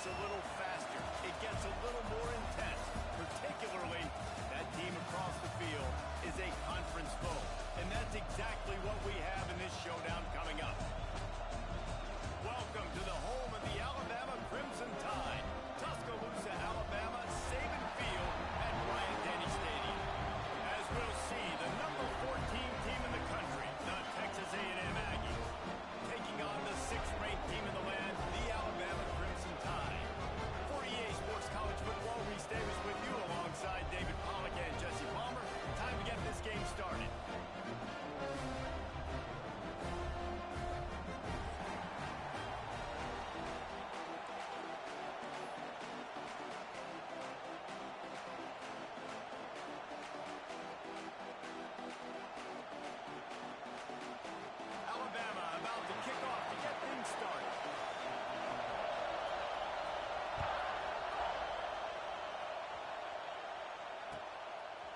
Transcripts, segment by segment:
gets a little faster. It gets a little more intense. Particularly, that team across the field is a conference foe. And that's exactly what we have in this showdown coming up. Welcome to the home of the Alabama Crimson Tide. Tuscaloosa, Alabama, Saban Field at Bryant-Denny Stadium. As we'll see, the number 14 team in the country, the Texas A&M Aggies, taking on the 6th-ranked team in the land, the Alabama Crimson Tide. For EA Sports College Football, Reese Davis with you alongside David Pollack and Jesse Palmer. Time to get this game started.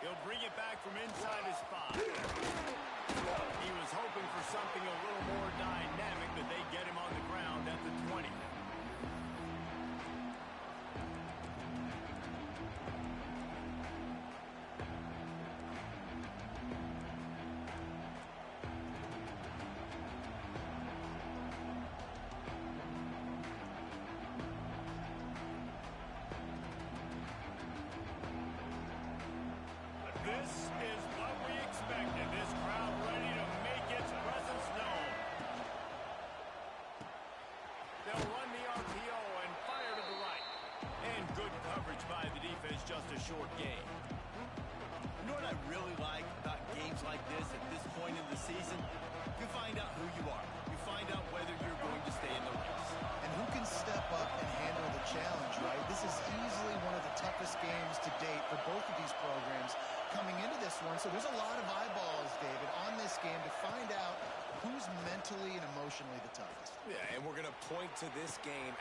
He'll bring it back from inside his spot. He was hoping for something a little more dynamic, but they get him on the ground at the 20. This is what we expected. This crowd ready to make its presence known. They'll run the RPO and fire to the right. And good coverage by the defense, just a short game. You know what I really like about games like this at this point in the season? You find out who you are. You find out whether you're going to stay in the race. And who can step up and handle the challenge, right? This is easily one of the toughest games to date for both of these programs coming into this one. So there's a lot of eyeballs, David, on this game to find out who's mentally and emotionally the toughest. Yeah, and we're going to point to this game.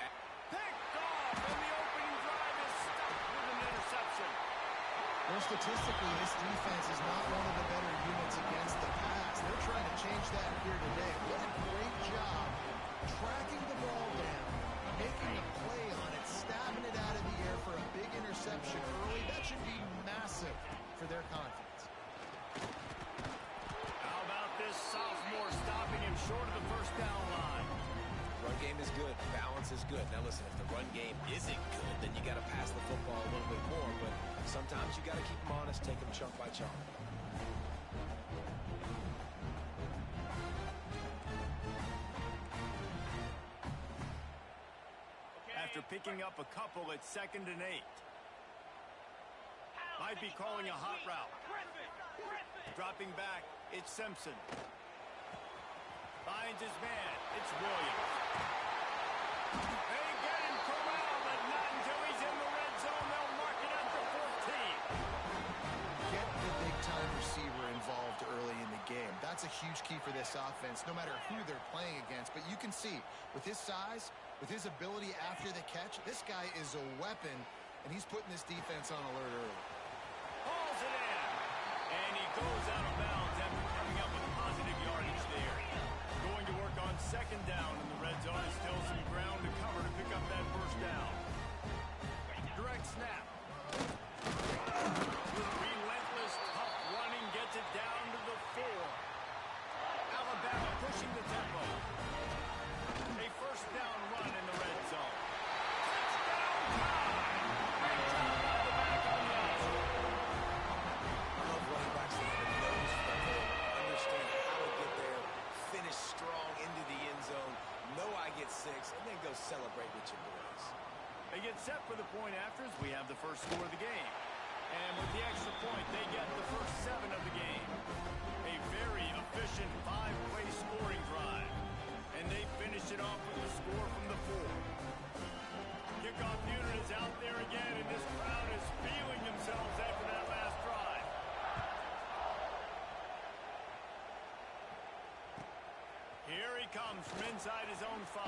Picked off, and the opening drive is stopped with an interception. Well, statistically, this defense is not one of the better units against the pass. They're trying to change that here today. What a great job tracking the ball down, making a play on it, stabbing it out of the air for a big interception early. That should be massive for their confidence. How about this sophomore stopping him short of the first down line? Run game is good. Balance is good. Now listen, if the run game isn't good, then you got to pass the football a little bit more. But sometimes you got to keep them honest, take them chunk by chunk. After picking up a couple at 2nd and 8. Might be calling a hot route. Dropping back, it's Simpson. Finds his man, it's Williams. They get him corralled, but not until he's in the red zone. They'll mark it at the 14. Get the big-time receiver involved early in the game. That's a huge key for this offense, no matter who they're playing against. But you can see, with his size, with his ability after the catch, this guy is a weapon, and he's putting this defense on alert early. Hauls it in. And he goes out of bounds after coming up with positive yardage there. Going to work on 2nd down in the red zone. Is still some ground to cover to pick up that first down. Direct snap. Relentless, tough running gets it down to the 4. Alabama pushing the tempo. A first down run in the red zone. Touchdown time! Great job by the back on the option. I love running backs that have a nose for the ball, understand how to get there, finish strong into the end zone, know I get 6, and then go celebrate with your boys. They get set for the point afters. We have the first score of the game. And with the extra point, they get the first 7 of the game. A very efficient 5-play scoring drive. And they finish it off with the score from the 4. Kickoff unit is out there again, and this crowd is feeling themselves after that last drive. Here he comes from inside his own 5.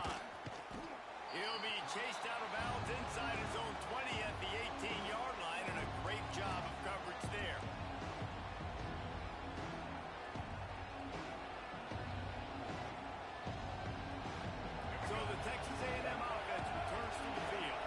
He'll be chased out of bounds inside his own 20 at the 18-yard line, and a great job of coverage there. So the Texas A&M offense returns to the field.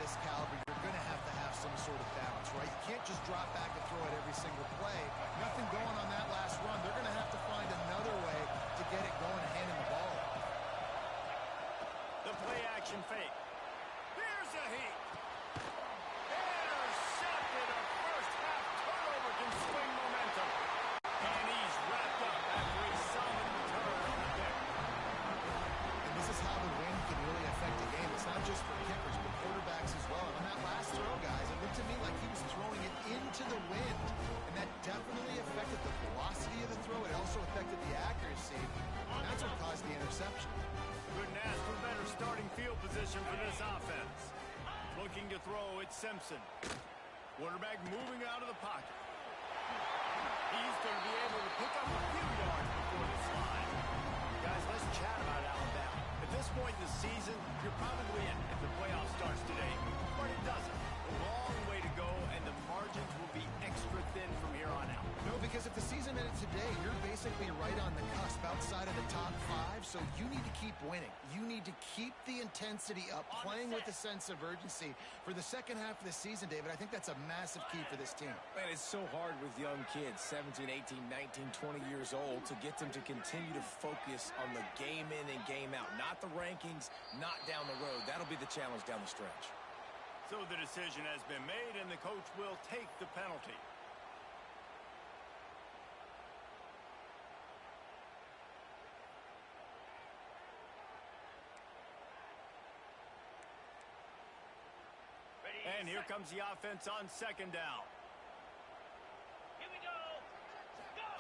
this caliber, you're going to have some sort of balance, right? You can't just drop back and throw it every single play. Nothing going on that last run. They're going to have to find another way to get it going and hand him the ball. The play action fake. Here's a heat. Intercepted. A first half turnover can swing momentum. And he's wrapped up after a solid return on the pick. And this is how the wind can really affect a game. It's not just for kickers, but quarterbacks as well. And on that last throw, guys, it looked to me like he was throwing it into the wind. And that definitely affected the velocity of the throw. It also affected the accuracy. And that's what caused the interception. Couldn't ask for better starting field position for this offense. Looking to throw, it's Simpson. Quarterback moving out of the pocket. He's going to be able to pick up a few yards before the slide. Guys, let's chat about Alabama. At this point in the season, you're probably in if the playoff starts today. But it doesn't. A long way to go, and the margins will be extra thin from here on out. No, because if the season ended today, you're basically right on the cusp outside of the top 5, so you need to keep winning. You need to keep the intensity up, playing with a sense of urgency. For the second half of the season, David, I think that's a massive key for this team. Man, it's so hard with young kids, 17, 18, 19, 20 years old, to get them to continue to focus on the game in and game out. Not the rankings, not down the road. That'll be the challenge down the stretch. So the decision has been made, and the coach will take the penalty. And here comes the offense on second down. Here we go. Go.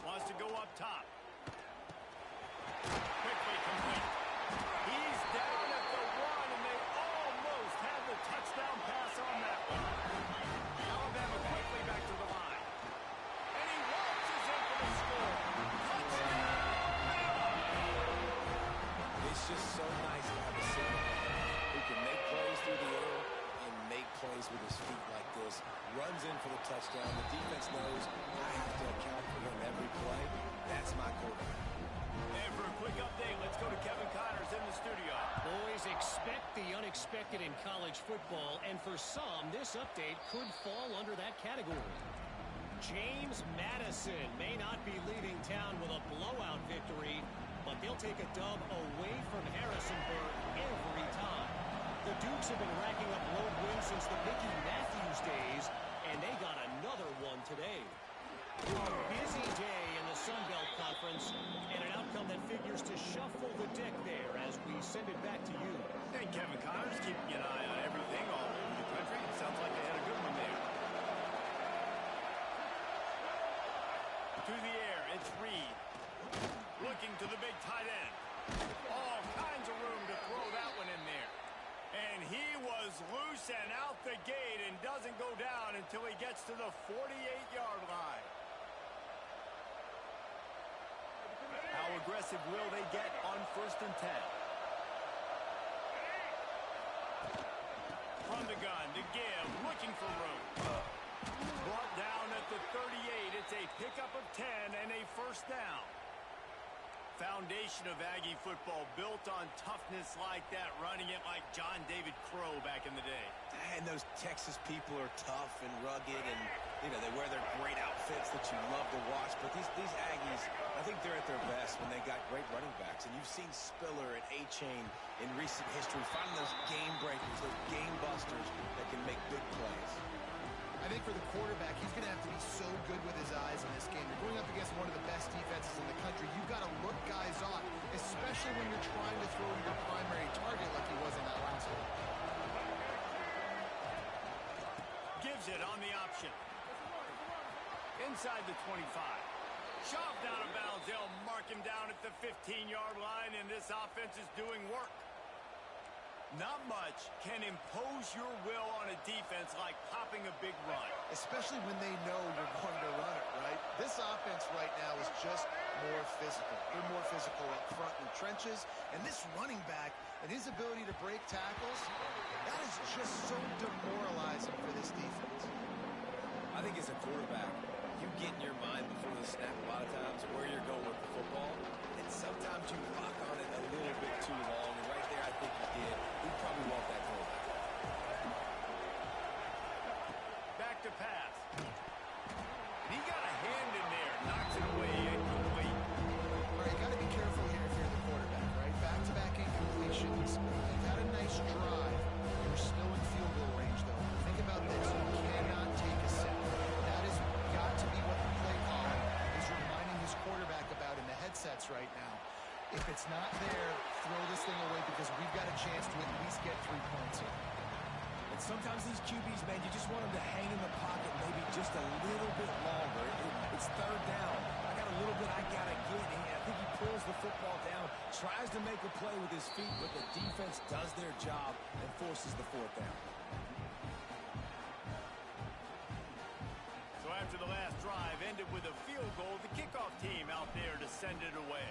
Wants to go up top. Quickly complete. He's down at the 1, and they almost had the touchdown pass on that one. Alabama quickly back to the line. And he waltzes in for the score. Touchdown, Bama! It's just so nice to have a center who can make plays through the air and make plays with his feet like this. Runs in for the touchdown. The defense knows I have to account for him every play. That's my quarterback. And for a quick update, let's go to Kevin Connors in the studio. Boys, expect the unexpected in college football, and for some, this update could fall under that category. James Madison may not be leaving town with a blowout victory, but they'll take a dub away from Harrisonburg every time. The Dukes have been racking up road wins since the Mickey Matthews days, and they got another one today. A busy day in the Sun Belt Conference, and an outcome that figures to shuffle the deck there as we send it back to you. And Kevin Connors keeping an eye on everything all over the country. It sounds like they had a good one there. To the air, it's Reed. Looking to the big tight end. All kinds of room to throw that one in there. And he was loose and out the gate and doesn't go down until he gets to the 48-yard line. How aggressive will they get on 1st and 10? From the gun to give, looking for room. Brought down at the 38. It's a pickup of 10 and a 1st down. Foundation of Aggie football built on toughness like that, running it like John David Crow back in the day. And those Texas people are tough and rugged, and they wear their great outfits that you love to watch. But these Aggies, I think they're at their best when they got great running backs. And you've seen Spiller and A-Chain in recent history finding those game breakers, those game busters that can make big plays. I think for the quarterback, he's going to have to be so good with his eyes in this game. You're going up against one of the best defenses in the country. You've got to look guys off, especially when you're trying to throw to your primary target like he was in that last one. Gives it on the option. Inside the 25. Shoved out of bounds. They'll mark him down at the 15-yard line, and this offense is doing work. Not much can impose your will on a defense like popping a big run. Especially when they know you're going to run it, right? This offense right now is just more physical. They're more physical up front in the trenches. And this running back and his ability to break tackles, that is just so demoralizing for this defense. I think as a quarterback, you get in your mind before the snap a lot of times where you're going with the football. And sometimes you lock on it a little bit too long. And right there, I think he did. We probably want that throwback. right now. If it's not there, throw this thing away because we've got a chance to at least get 3 points here. And sometimes these QBs, man, you just want them to hang in the pocket maybe just a little bit longer. It's third down. I got a little bit I got to get. I think he pulls the football down, tries to make a play with his feet, but the defense does their job and forces the 4th down. So after the last drive ended with a field goal, the kickoff team out there to send it away.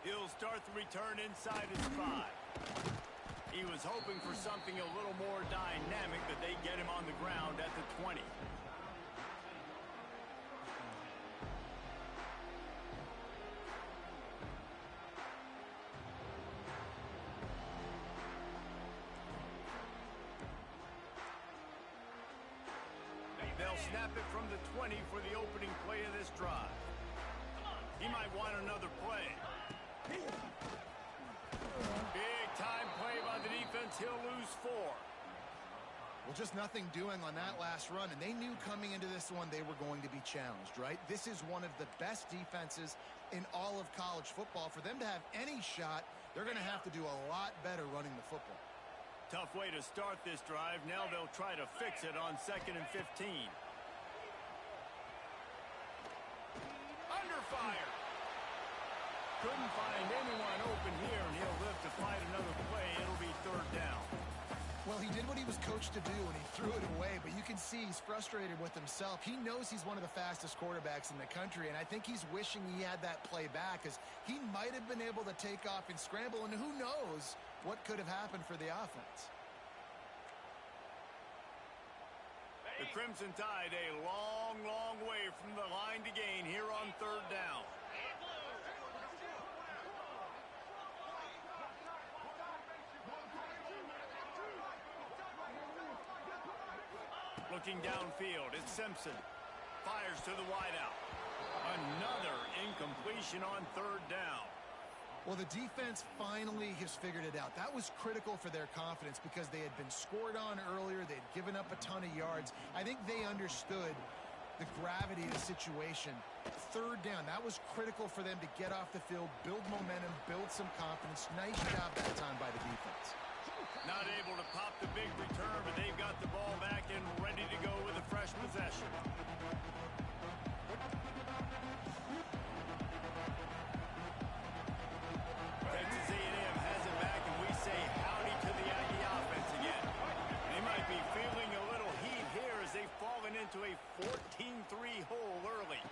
He'll start the return inside his 5. He was hoping for something a little more dynamic, but they get him on the ground at the 20. They'll snap it from the 20 for the opening play of this drive. He might want another play. Big time play by the defense. He'll lose 4. Well, just nothing doing on that last run, and they knew coming into this one they were going to be challenged, right? This is one of the best defenses in all of college football. For them to have any shot, they're going to have to do a lot better running the football. Tough way to start this drive. Now they'll try to fix it on 2nd and 15. Under fire. Couldn't find anyone open here, and he'll live to fight another play. It'll be 3rd down. Well, he did what he was coached to do, and he threw it away, but you can see he's frustrated with himself. He knows he's one of the fastest quarterbacks in the country, and I think he's wishing he had that play back, because he might have been able to take off and scramble, and who knows what could have happened for the offense. The Crimson Tide a long, long way from the line to gain here on 3rd down. Looking downfield, it's Simpson. Fires to the wideout. Another incompletion on 3rd down. Well, the defense finally has figured it out. That was critical for their confidence because they had been scored on earlier. They had given up a ton of yards. I think they understood the gravity of the situation. 3rd down, that was critical for them to get off the field, build momentum, build some confidence. Nice job that time by the defense. Not able to pop the big return, but they've got the ball back and ready to go with a fresh possession. Texas A&M has it back, and we say howdy to the Aggie offense again. They might be feeling a little heat here as they've fallen into a 14-3 hole early.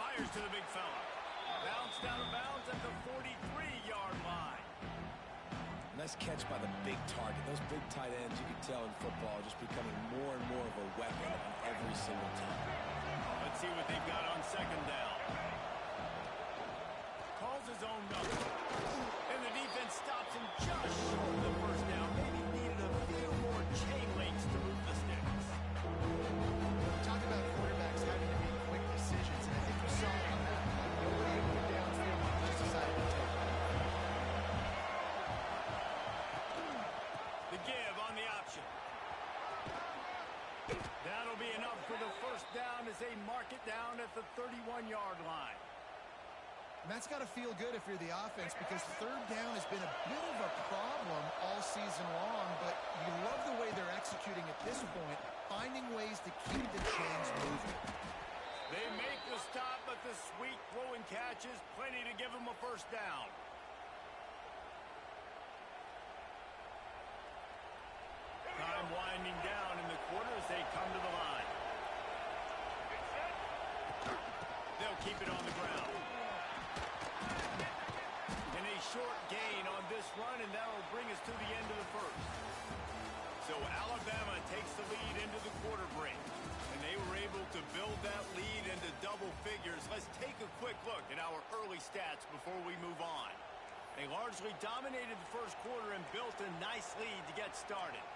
Fires to the big fella. Bounced out of bounds at the 43-yard line. Nice catch by the big target. Those big tight ends, you can tell in football, are just becoming more and more of a weapon on every single team. Let's see what they've got on 2nd down. Calls his own number. And the defense stops him just short of the 1st down. Maybe needed a few more chain links to move the sticks. Talk about quarterbacks having to make quick decisions, and I think you saw it on that. Nobody opened downfield, just decided to take it. The give on the option. That'll be enough for the 1st down as they mark it down at the 31-yard line. And that's got to feel good if you're the offense because 3rd down has been a bit of a problem all season long, but you love the way they're executing at this point, finding ways to keep the chains moving. They make the stop, but the sweet throw and catch is plenty to give them a 1st down. Time winding down in the quarter as they come to the line. They'll keep it on the ground. And a short gain on this run, and that'll bring us to the end of the 1st. So Alabama takes the lead into the quarter break. And they were able to build that lead into double figures. Let's take a quick look at our early stats before we move on. They largely dominated the 1st quarter and built a nice lead to get started.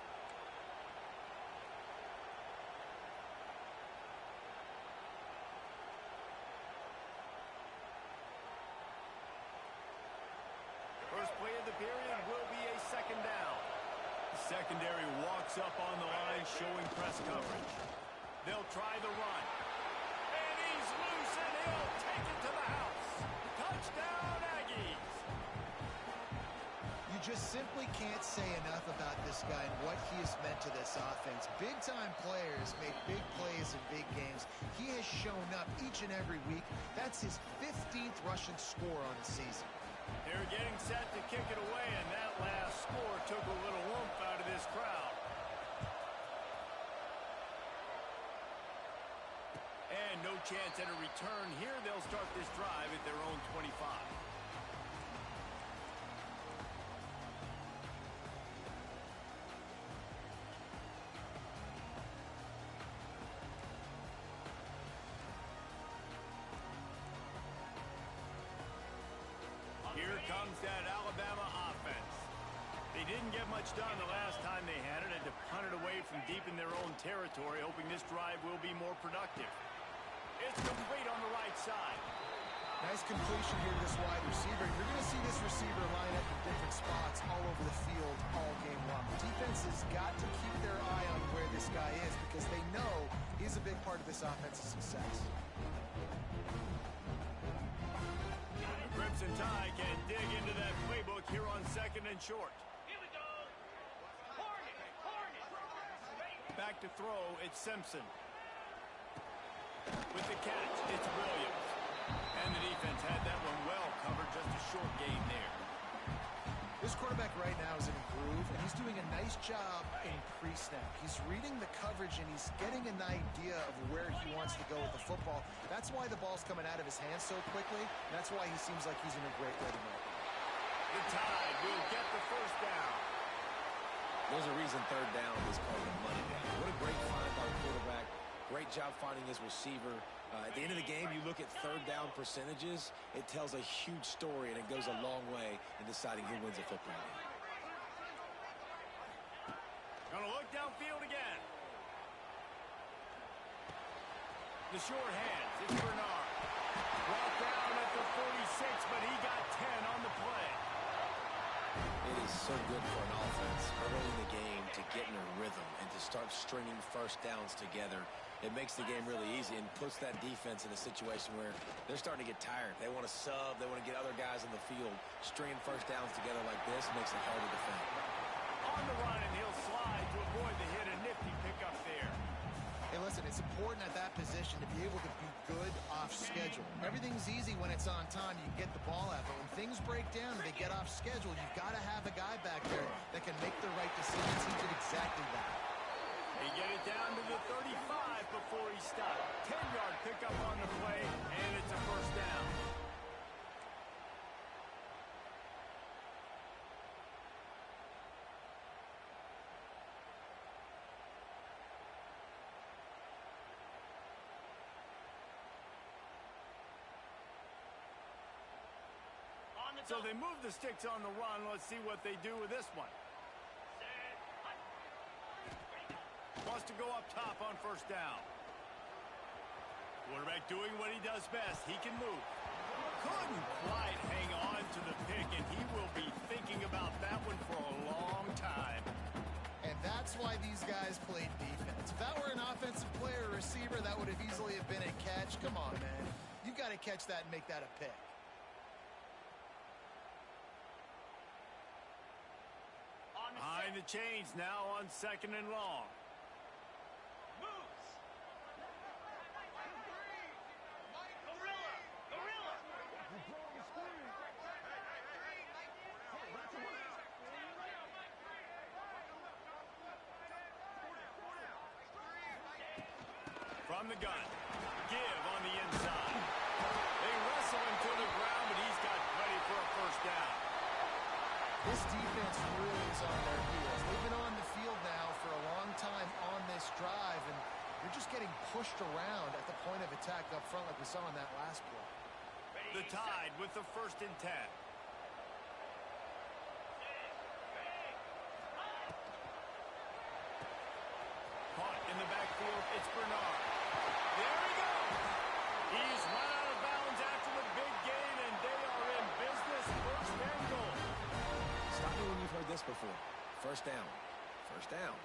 First play of the period will be a 2nd down. The secondary walks up on the line showing press coverage. They'll try the run. And he's loose, and he'll take it to the house. Touchdown, Aggies. You just simply can't say enough about this guy and what he has meant to this offense. Big-time players make big plays in big games. He has shown up each and every week. That's his 15th rushing score on the season. They're getting set to kick it away, and that last score took a little oomph out of this crowd. And no chance at a return here. They'll start this drive at their own 25. Here comes that Alabama offense. They didn't get much done the last time they had it, and to punt it away from deep in their own territory, hoping this drive will be more productive. It's complete on the right side. Nice completion here to this wide receiver. You're going to see this receiver line up in different spots all over the field all game long. The defense has got to keep their eye on where this guy is because they know he's a big part of this offense's success. The Crimson Tide can dig into that playbook here on 2nd and short. Here we go. Hornet. Back to throw, it's Simpson. With the catch, it's Williams. And the defense had that one well covered, just a short gain there. This quarterback right now is in a groove, and he's doing a nice job in pre-snap. He's reading the coverage, and he's getting an idea of where he wants to go with the football. That's why the ball's coming out of his hands so quickly, and that's why he seems like he's in a great way tonight. The Tide will get the first down. There's a reason 3rd down is called the money down. What a great find by the quarterback. Great job finding his receiver. At the end of the game, you look at 3rd down percentages. It tells a huge story, and it goes a long way in deciding who wins a football game. Gonna look downfield again. The short hands, it's Bernard. Brought down at the 46, but he got 10 on the play. It is so good for an offense early in the game to get in a rhythm and to start stringing first downs together. It makes the game really easy and puts that defense in a situation where they're starting to get tired. They want to sub. They want to get other guys in the field. Stringing first downs together like this makes it hard to defend. On the run, and he'll slide to avoid the hit. A nifty pickup there. Hey, listen, it's important at that position to be able to be good off schedule. Everything's easy when it's on time. You get the ball out. But when things break down and they get off schedule, you've got to have a guy back there that can make the right decisions. He did exactly that. They get it down to the 35 before he stopped. 10-yard pickup on the play, and it's a first down. So they move the sticks on the run. Let's see what they do with this one. Wants to go up top on first down. Quarterback doing what he does best. He can move. Couldn't quite hang on to the pick, and he will be thinking about that one for a long time. And that's why these guys played defense. If that were an offensive player or receiver, that would have easily have been a catch. Come on, man. You've got to catch that and make that a pick. Behind the chains now on 2nd and long. From the gun. Give on the inside. They wrestle him to the ground, but he's got plenty for a first down. This defense really is on their heels. They've been on the field now for a long time on this drive, and they're just getting pushed around at the point of attack up front like we saw in that last play. The Tide with the 1st and 10. Caught in the backfield, it's Bernard. There he goes. He's run out of bounds after the big gain, and they are in business. 1st and goal. Stop me when you've heard this before. First down. First down.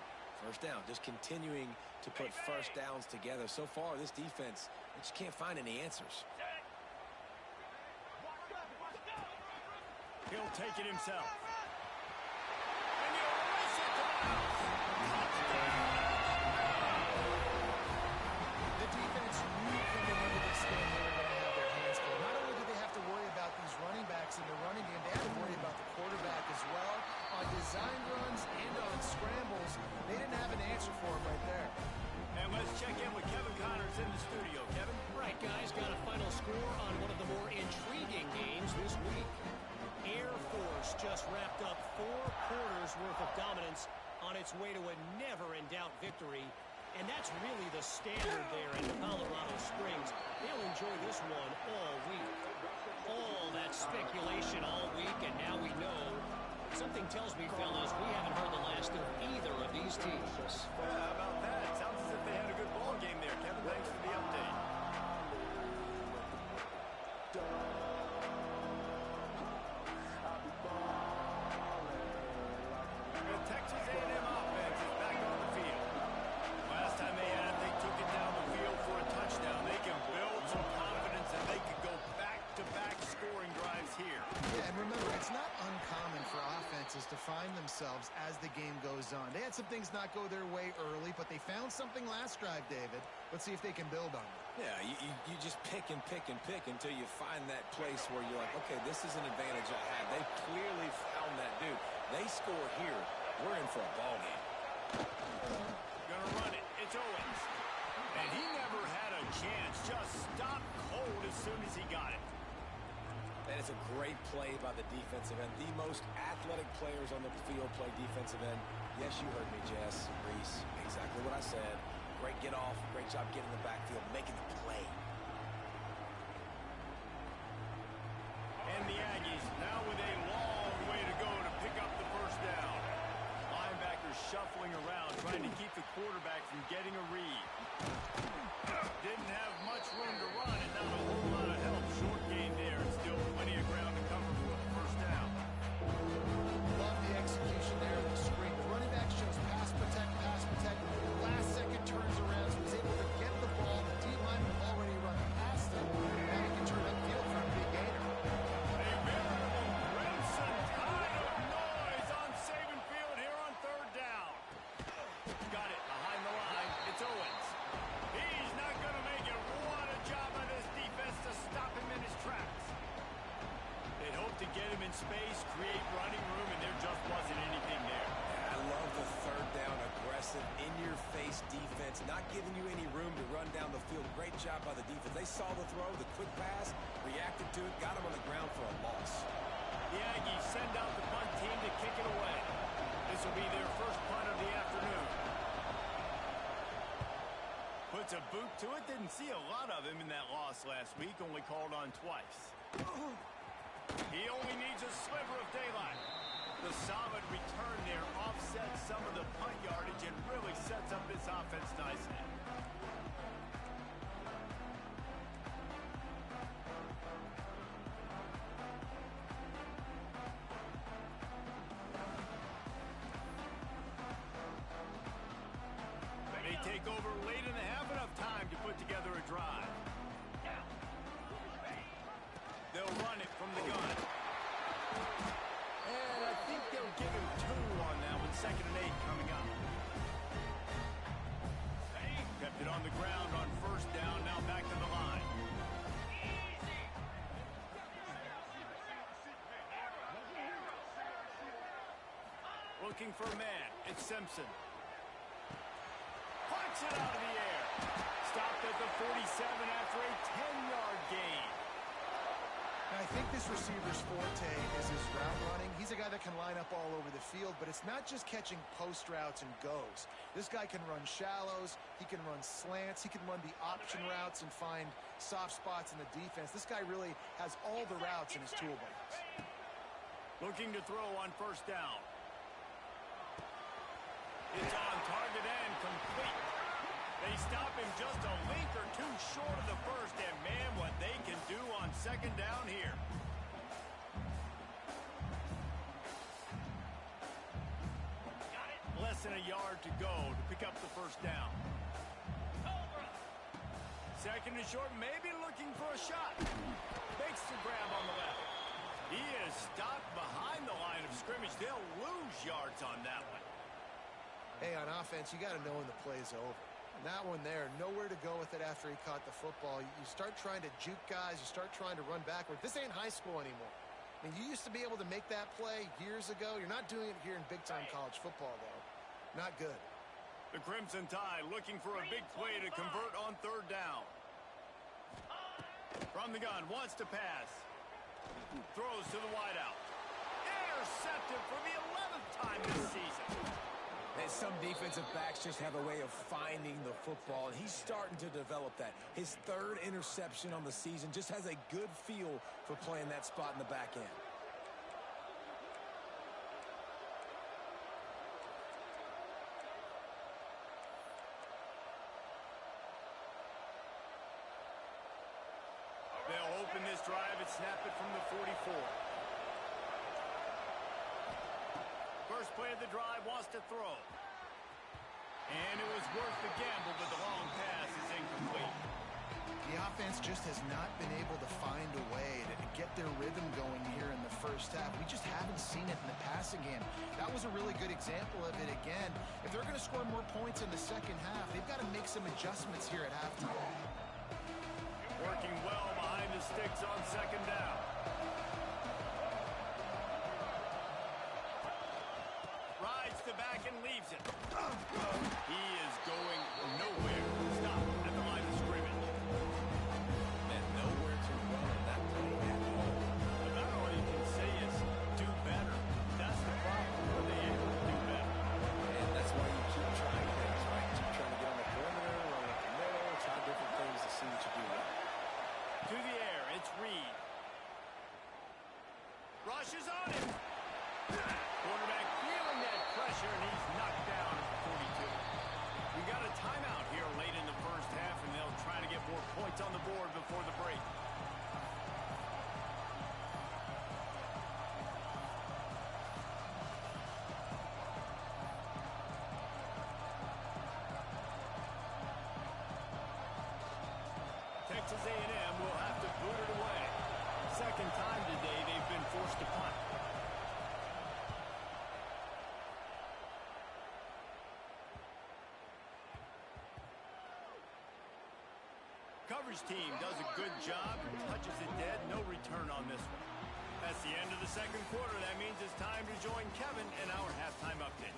First down, just continuing to put first downs together. So far, this defense, they just can't find any answers. He'll take it himself. And he'll race it to the house. The defense knew coming into this game they were going to have their hands full. Not only did they have to worry about these running backs in the running game, they had to worry about the quarterback as well. On design runs and on scrambles, they didn't have an answer for him right there. And let's check in with Kevin Connors in the studio. Kevin? Right, guys, got a final score on one of the more intriguing games this week. Air Force just wrapped up 4 quarters worth of dominance on its way to a never-in-doubt victory. And that's really the standard there in Colorado Springs. They'll enjoy this one all week. All that speculation all week, and now we know. Something tells me, fellas, we haven't heard the last of either of these teams. How about that? Sounds as if they had a good ball game there. Kevin, thanks for the update. The Texas A&M offense is back on the field. Last time they had it, they took it down the field for a touchdown. They can build some confidence, and they can go back-to-back scoring drives here. Yeah, and remember, it's not uncommon for offenses to find themselves as the game goes on. They had some things not go their way early, but they found something last drive, David. Let's see if they can build on it. Yeah, you just pick and pick and pick until you find that place where you're like, okay, this is an advantage I have. They clearly found that dude. They score here. We're in for a ball game. Gonna run it. It's Owens. And he never had a chance. Just stopped cold as soon as he got it. And it's a great play by the defensive end. The most athletic players on the field play defensive end. Yes, you heard me, Jess, Reese. Exactly what I said. Great get off. Great job getting in the backfield, making the play. And the Aggies now with a long way to go to pick up the first down. Linebackers shuffling around, trying to keep the quarterback from getting a read. Didn't have much room to run and not a whole lot of help. Short gain there and still plenty of ground to cover for the first down. Love the execution there of the screen. The running back shows pass protect, pass protect. Last second turns around, so he's able to get the ball. The D-lineman already run past him. Now he can turn upfield for a big gainer. A veritable crimson tide of noise on Saban Field here on third down. Got it behind the line. It's Owens. He's not going to make it. What a job by this defense to stop him in his tracks. They'd hope to get him in space, create running room, and there just wasn't anything there. I love the third down, aggressive, in-your-face defense, not giving you any room to run down the field. Great job by the defense. They saw the throw, the quick pass, reacted to it, got him on the ground for a loss. The Aggies send out the punt team to kick it away. This will be their first punt of the afternoon. Puts a boot to it. Didn't see a lot of him in that loss last week. Only called on twice. He only needs a sliver of daylight. The solid return there offsets some of the punt yardage and really sets up this offense nicely. They take over late in the half, enough time to put together a drive. They'll run it from the gun. And I think they'll give him 2 on that one. 2nd and 8 coming up. Kept it on the ground on first down. Now back to the line. Looking for a man. It's Simpson. Punch it out of the air. Stopped at the 47 after a 10-yard gain. I think this receiver's forte is his route running. He's a guy that can line up all over the field, but it's not just catching post routes and goes. This guy can run shallows, he can run slants, he can run the option routes and find soft spots in the defense. This guy really has all the routes in his toolbox. Looking to throw on first down. It's on target and complete. They stop him just a link or 2 short of the first, and man, what they can do on 2nd down here. Less than than a yard to go to pick up the first down. Second and short, maybe looking for a shot. Makes the grab on the left. He is stopped behind the line of scrimmage. They'll lose yards on that one. Hey, on offense, you got to know when the play's over. And that one there, nowhere to go with it after he caught the football. You start trying to juke guys. You start trying to run backward. This ain't high school anymore. I mean, you used to be able to make that play years ago. You're not doing it here in big-time college football, though. Not good. The Crimson Tide looking for a big play to convert on third down. From the gun, wants to pass. Throws to the wideout. Intercepted for the 11th time this season. And some defensive backs just have a way of finding the football, and he's starting to develop that. His third interception on the season just has a good feel for playing that spot in the back end. They'll open this drive and snap it from the 44. First play of the drive, wants to throw. And it was worth the gamble, but the long pass is incomplete. The offense just has not been able to find a way to get their rhythm going here in the first half. We just haven't seen it in the passing game. That was a really good example of it again. If they're going to score more points in the second half, they've got to make some adjustments here at halftime. Working well behind the sticks on second down. Rides the back and leaves it. He is going nowhere. Stop at the line of scrimmage. And nowhere to run on that play at all. About all you can say is do better. That's the problem. Are they able to do better? And that's why you keep trying things, right? Keep trying to get on the perimeter, run up the middle, try different things to see what you do well. To the air, it's Reed. Rushes on him. Quarterback feeling that pressure, and he's knocked down at the 42. We got a timeout here late in the first half, and they'll try to get more points on the board before the break. Texas A&M will have to boot it away. Second time today they've been forced to punt. Coverage team does a good job and touches it dead. No return on this one. That's the end of the second quarter. That means it's time to join Kevin in our halftime update.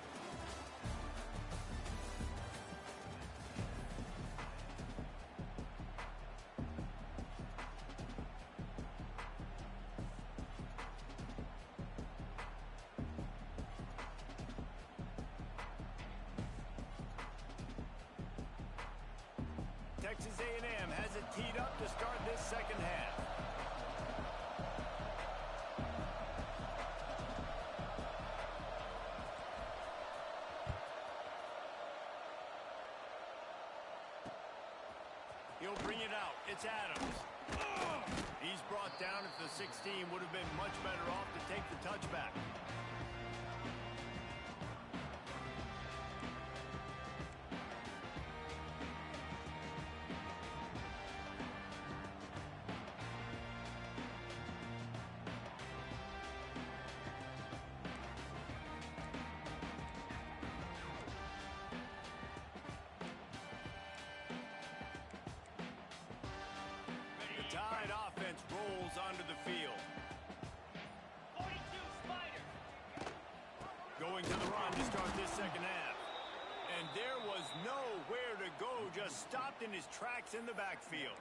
Texas A&M has it teed up to start this second half. He'll bring it out. It's Adams. He's brought down at the 16. Would have been much better off to take the touchback. Tide offense rolls onto the field. 42 Spider. Going to the run to start this second half. And there was nowhere to go, just stopped in his tracks in the backfield.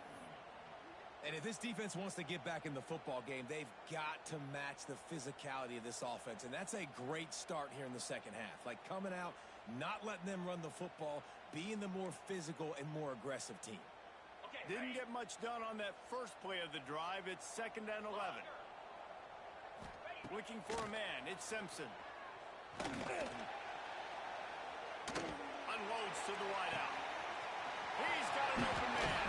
And if this defense wants to get back in the football game, they've got to match the physicality of this offense. And that's a great start here in the second half. Like coming out, not letting them run the football, being the more physical and more aggressive team. Didn't get much done on that first play of the drive. It's 2nd and 11. Looking for a man. It's Simpson. Unloads to the wideout. He's got an open man.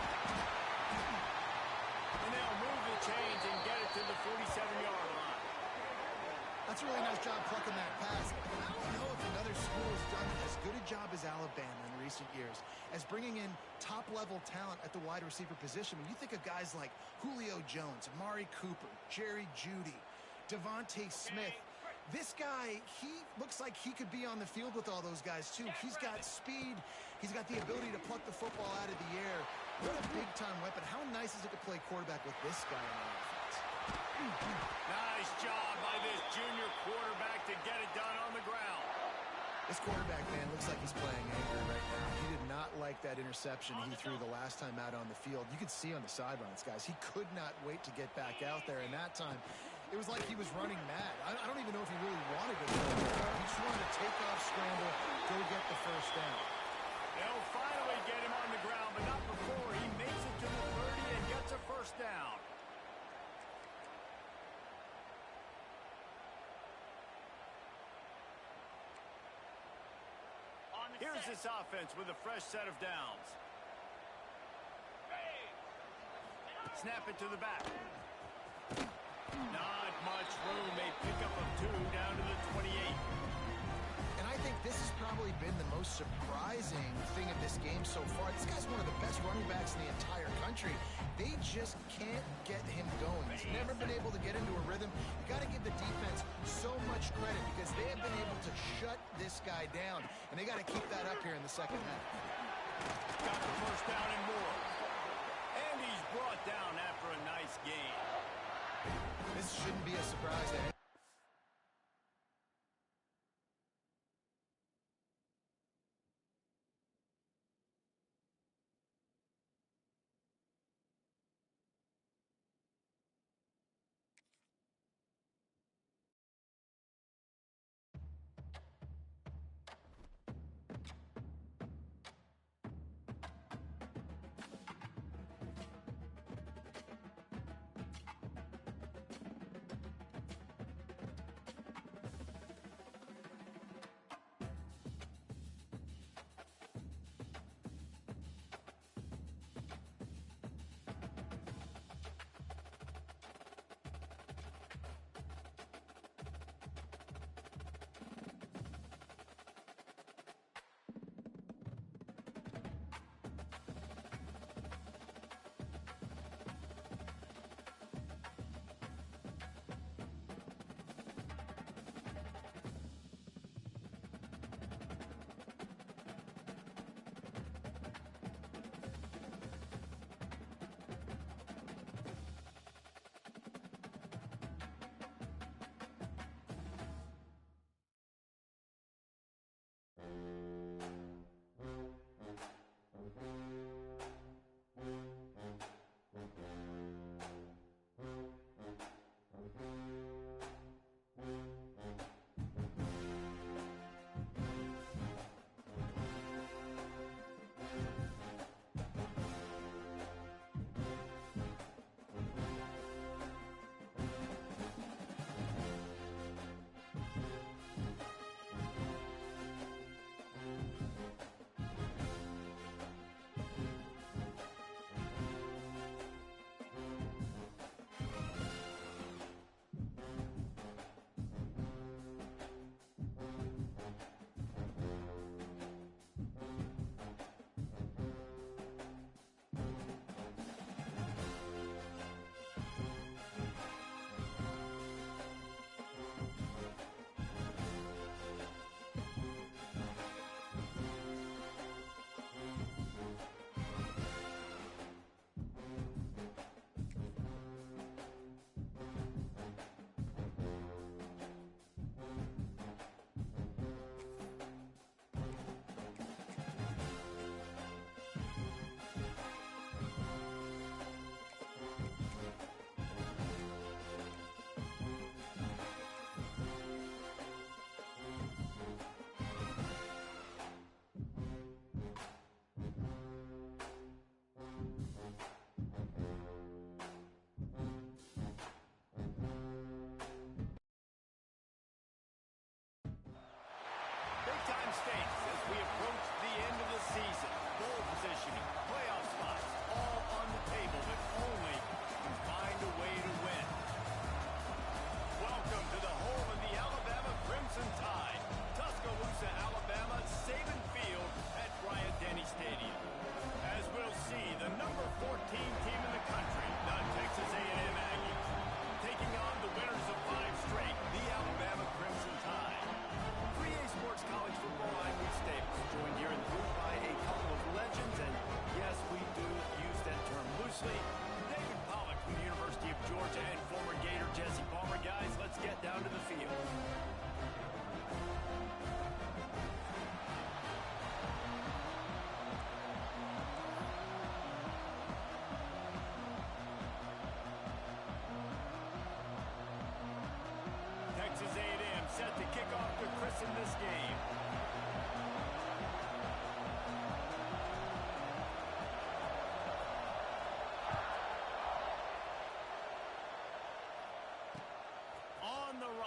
And they'll move the chains and get it to the 47-yard line. That's a really nice job plucking that pass. I don't know if another other school has done as good a job as Alabama in recent years as bringing in top-level talent at the wide receiver position. When you think of guys like Julio Jones, Amari Cooper, Jerry Jeudy, Devontae Smith, this guy, he looks like he could be on the field with all those guys, too. He's got speed. He's got the ability to pluck the football out of the air. What a big-time weapon. How nice is it to play quarterback with this guy on the offense? Nice job by this junior quarterback to get it done on the ground. This quarterback, man, looks like he's playing angry right now. He did not like that interception he threw the last time out on the field. You could see on the sidelines, guys, he could not wait to get back out there. And that time, it was like he was running mad. I don't even know if he really wanted to throw it. He just wanted to take off, scramble, go get the first down. They'll finally get him on the ground, but not before he makes it to the 30 and gets a first down. Here's this offense with a fresh set of downs. Snap it to the back. Not much room. They pick up a 2 down to the 28. And I think this has probably been the most surprising thing of this game so far. This guy's one of the best running backs in the entire country. They just can't get him going. He's never been able to get into a rhythm. You got to give the defense so much credit because they have been able to shut this guy down. And they got to keep that up here in the second half. Got the first down and more. And he's brought down after a nice game. This shouldn't be a surprise to anyone.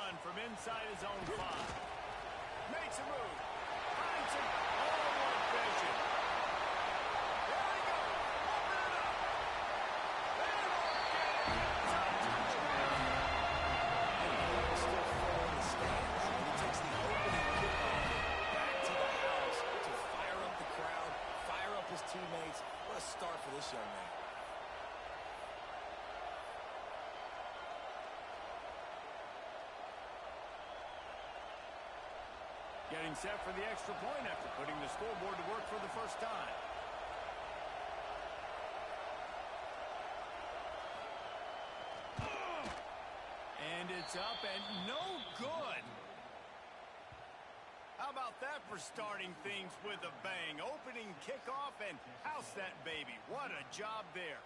run from inside his own 5. Makes a move. Finds him. Oh, what vision. There he goes. Open it up. And touchdown. And the ball is still full in the stands. And he takes the opening kickoff back to the house to fire up the crowd, fire up his teammates. What a start for this young man. Getting set for the extra point after putting the scoreboard to work for the first time. And it's up and no good. How about that for starting things with a bang? Opening kickoff and house that baby. What a job there.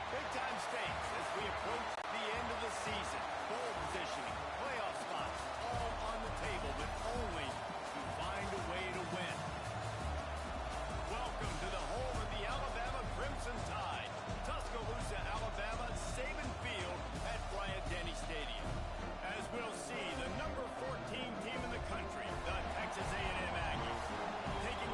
Big-time stakes as we approach the end of the season. Bowl positioning, playoff spots, all on the table, but only to find a way to win. Welcome to the home of the Alabama Crimson Tide. Tuscaloosa, Alabama, Saban Field at Bryant-Denny Stadium. As we'll see, the number 14 team in the country, the Texas A&M Aggies, taking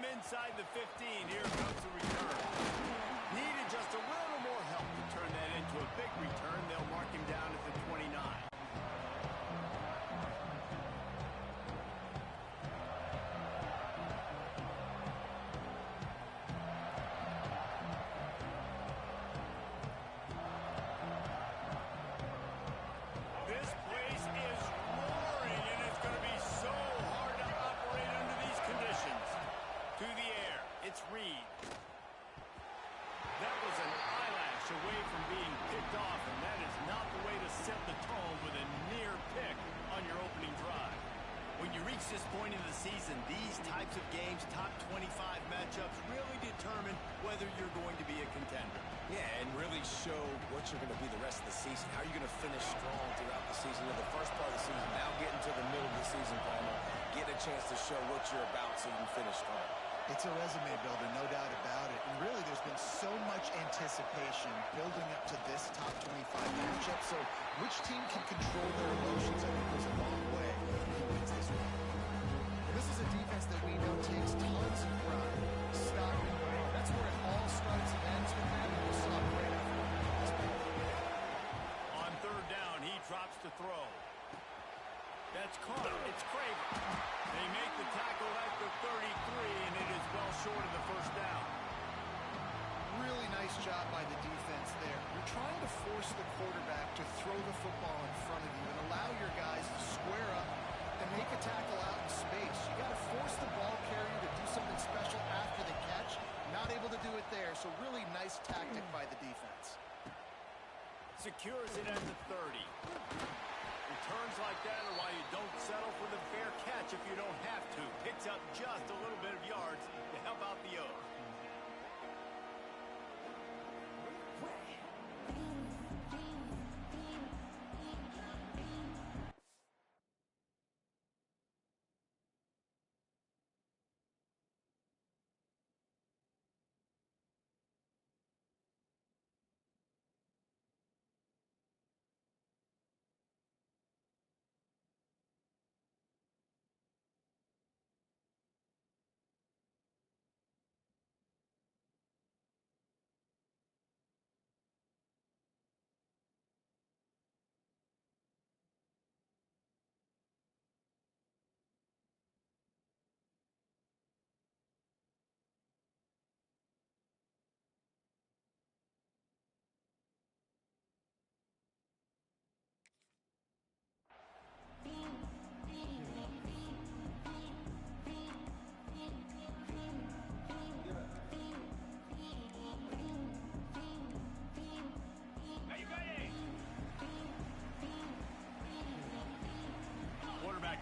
From inside the 15, here comes the return. Needed just a little more help to turn that into a big return. They'll mark him down at the 29. This place is roaring, and it's going to be so hard to operate under these conditions. To the air, it's Reed. That was an eyelash away from being picked off, and that is not the way to set the tone with a near pick on your opening drive. When you reach this point in the season, these types of games, top 25 matchups, really determine whether you're going to be a contender. Yeah, and really show what you're going to be the rest of the season. How are you going to finish strong throughout the season? In the first part of the season, now getting to the middle of the season, Palmer, get a chance to show what you're about so you can finish strong. It's a resume builder, no doubt about it. And really, there's been so much anticipation building up to this top 25 matchup. So which team can control their emotions, I think, goes a long way who wins this one. And this is a defense that we know takes tons of pride. Stopping the run. That's where it all starts and ends with them. And we saw a great effort. On third down, he drops to throw. That's caught. It's Craven. They make the tackle at the 33, and it is well short of the first down. Really nice job by the defense there. You're trying to force the quarterback to throw the football in front of you and allow your guys to square up and make a tackle out in space. You got to force the ball carrier to do something special after the catch. Not able to do it there, so really nice tactic by the defense. Secures it at the 30. Returns like that are why you don't settle for the fair catch if you don't have to. Picks up just a little bit of yards to help out the Oaks.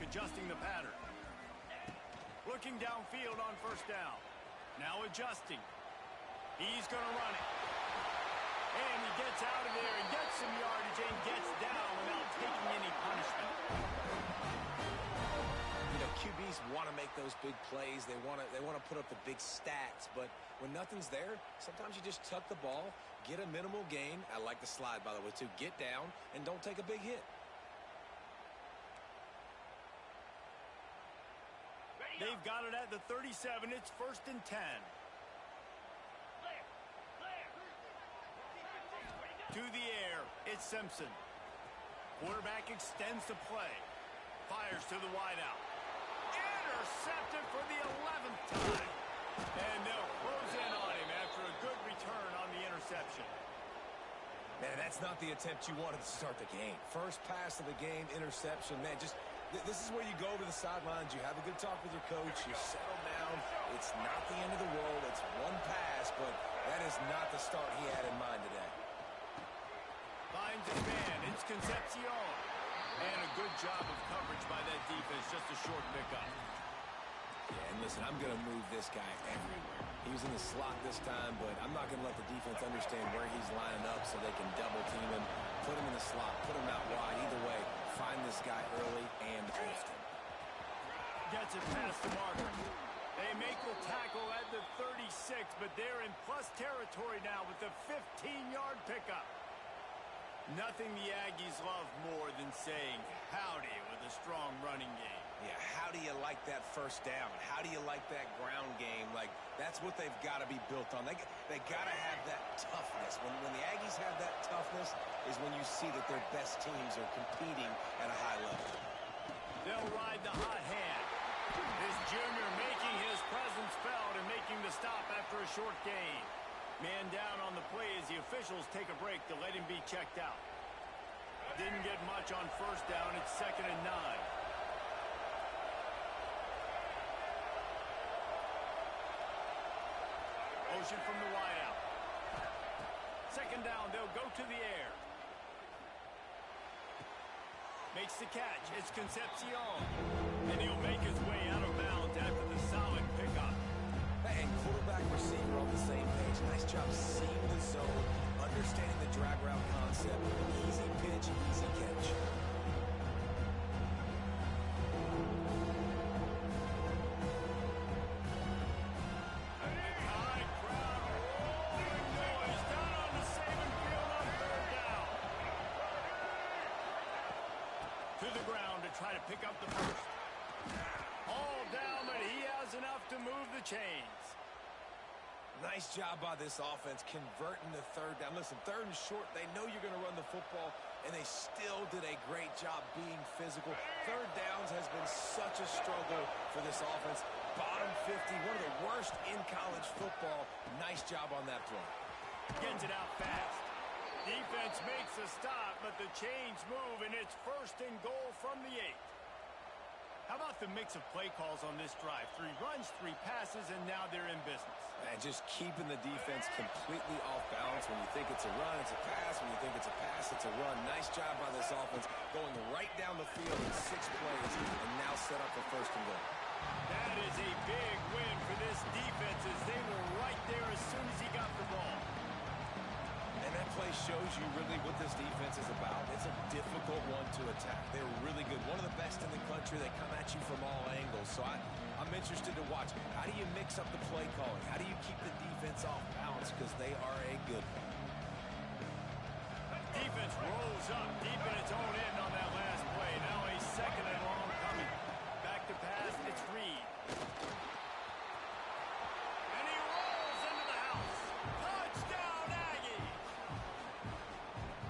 Adjusting the pattern. Looking downfield on first down. Now adjusting. He's going to run it. And he gets out of there and gets some yardage and gets down without taking any punishment. You know, QBs want to make those big plays. They want to put up the big stats. But when nothing's there, sometimes you just tuck the ball, get a minimal gain. I like the slide, by the way, too. Get down and don't take a big hit. They've got it at the 37. It's 1st and 10. To the air, it's Simpson. Quarterback extends the play. Fires to the wideout. Intercepted for the 11th time. And they'll close in on him after a good return on the interception. Man, that's not the attempt you wanted to start the game. First pass of the game, interception. Man, just this is where you go to the sidelines. You have a good talk with your coach. You settle down. It's not the end of the world. It's one pass, but that is not the start he had in mind today. Finds his man. It's Concepcion. And a good job of coverage by that defense. Just a short pickup. Yeah, and listen, I'm going to move this guy everywhere. He was in the slot this time, but I'm not going to let the defense understand where he's lining up so they can double team him, put him in the slot, put him out wide. Either way, find this guy early and often. Gets it past the marker. They make the tackle at the 36, but they're in plus territory now with the 15-yard pickup. Nothing the Aggies love more than saying howdy with a strong running game. Yeah, how do you like that first down? How do you like that ground game? Like, that's what they've got to be built on. They got to have that toughness. When the Aggies have that toughness is when you see that their best teams are competing at a high level. They'll ride the hot hand. This junior making his presence felt and making the stop after a short gain. Man down on the play as the officials take a break to let him be checked out. Didn't get much on first down. It's 2nd and 9. Motion from the wideout. 2nd down, they'll go to the air. Makes the catch. It's Concepcion. And he'll make his way out of bounds after the solid pickup. And quarterback receiver on the same page. Nice job seeing the zone, understanding the drag route concept. Easy pitch, easy catch. To the ground to try to pick up the first. All down, but he has enough to move the chains. Nice job by this offense converting the third down. Listen, third and short, they know you're going to run the football, and they still did a great job being physical. Third downs has been such a struggle for this offense. Bottom 50, one of the worst in college football. Nice job on that play. Gets it out fast. Defense makes a stop, but the chains move, and it's first and goal from the 8. How about the mix of play calls on this drive? 3 runs, 3 passes, and now they're in business. And just keeping the defense completely off balance. When you think it's a run, it's a pass. When you think it's a pass, it's a run. Nice job by this offense going right down the field in 6 plays and now set up for first and goal. That is a big win for this defense as they were right there as soon as he got the ball. And that play shows you really what this defense is about. It's a difficult one to attack. They're really good. One of the best in the country. They come at you from all angles. So I'm interested to watch. How do you mix up the play calling? How do you keep the defense off balance? Because they are a good one. Defense rolls up deep in its own end on that last play. Now a second and long coming. Back to pass. It's Reed. And he rolls into the house. Touchdown, Aggies!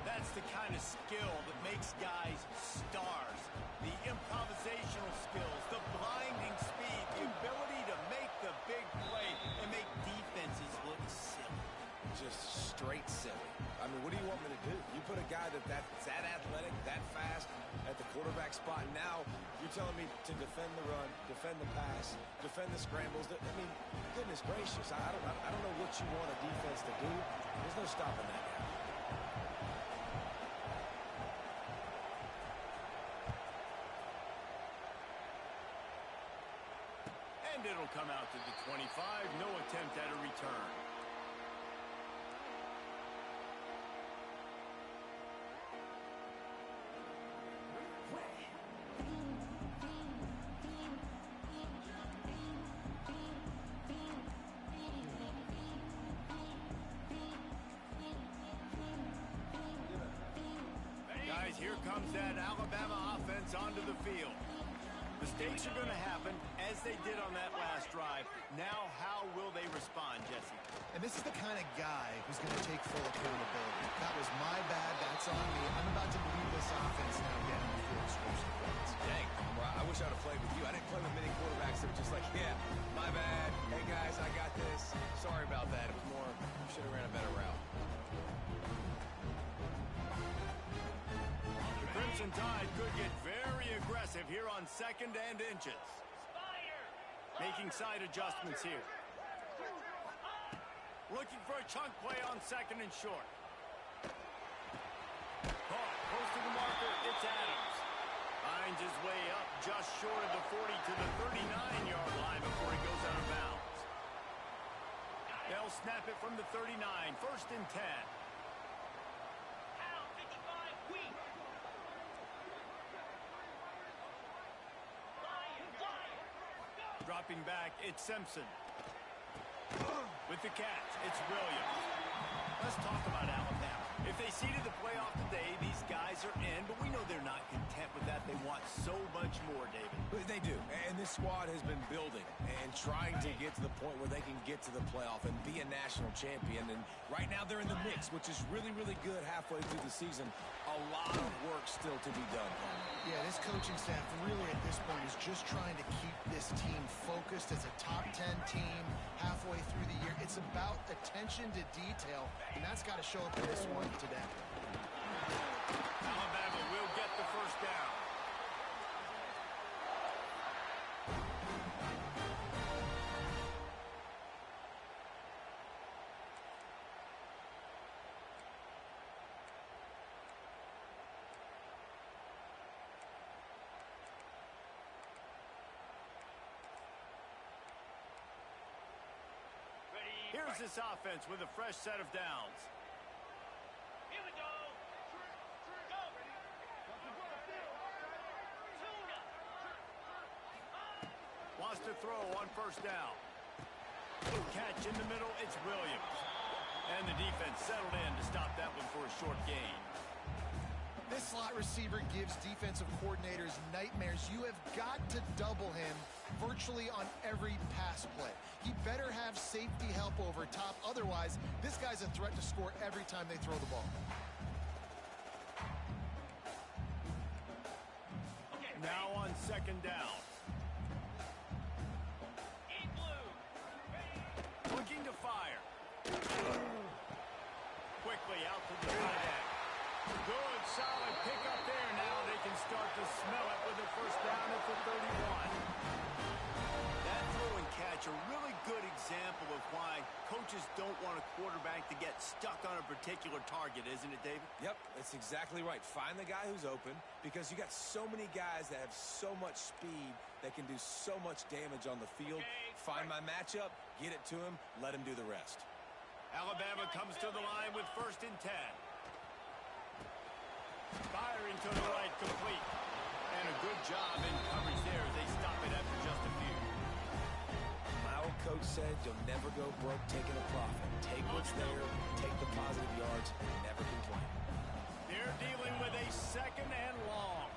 That's the kind of skill that makes guys stars. The improvisational skills, the blinding speed, the ability to make the big play and make defenses look silly. Just straight silly. I mean, what do you want me to do? You put a guy that's that athletic, that fast at the quarterback spot. Now you're telling me to defend the run, defend the pass, defend the scrambles. I mean, goodness gracious. I don't know what you want a defense to do. There's no stopping that guy. And it'll come out to the 25. No attempt at a return. Guys, here comes that Alabama offense onto the field. Mistakes are going to happen, as they did on that last drive. Now, how will they respond, Jesse? And this is the kind of guy who's going to take full accountability. That was my bad. That's on me. I'm about to lead this offense now get on the field, scores the points. Dang, well, I wish I'd have played with you. I didn't play with many quarterbacks that were just like, yeah, my bad. Hey, guys, I got this. Sorry about that. It was more, should have ran a better route. The Crimson Tide could get very aggressive here on 2nd and inches. Making side adjustments here. Looking for a chunk play on 2nd and short. Caught, close to the marker, it's Adams. Finds his way up just short of the 40 to the 39-yard line before he goes out of bounds. They'll snap it from the 39, 1st and 10. Dropping back, it's Simpson. With the catch, it's Williams. Let's talk about Alabama. If they seeded the playoff today, these guys are in, but we know they're not content with that. They want so much more, David. They do, and this squad has been building and trying to get to the point where they can get to the playoff and be a national champion. And right now they're in the mix, which is really, really good halfway through the season. A lot of work still to be done. Yeah, this coaching staff really at this point is just trying to keep this team focused as a top 10 team halfway through the year. It's about attention to detail, and that's got to show up in this one today. Alabama will get the first down. Here's this offense with a fresh set of downs. Here we go. Go. Wants to throw on first down. Good catch in the middle. It's Williams. And the defense settled in to stop that one for a short gain. This slot receiver gives defensive coordinators nightmares. You have got to double him virtually on every pass play. He better have safety help over top. Otherwise, this guy's a threat to score every time they throw the ball. Now on second down. Looking to fire. Quickly out to the tight end. Good, solid pickup there. Now they can start to smell it with a first down at the 31. That throw and catch, a really good example of why coaches don't want a quarterback to get stuck on a particular target, isn't it, David? Yep, that's exactly right. Find the guy who's open because you got so many guys that have so much speed that can do so much damage on the field. Find my matchup, get it to him, let him do the rest. Alabama comes to the line with 1st and 10. Firing to the right, complete. And a good job in coverage there as they stop it after just a few. My old coach said you'll never go broke taking a profit. Take what's there, take the positive yards, and never complain. They're dealing with a 2nd and long.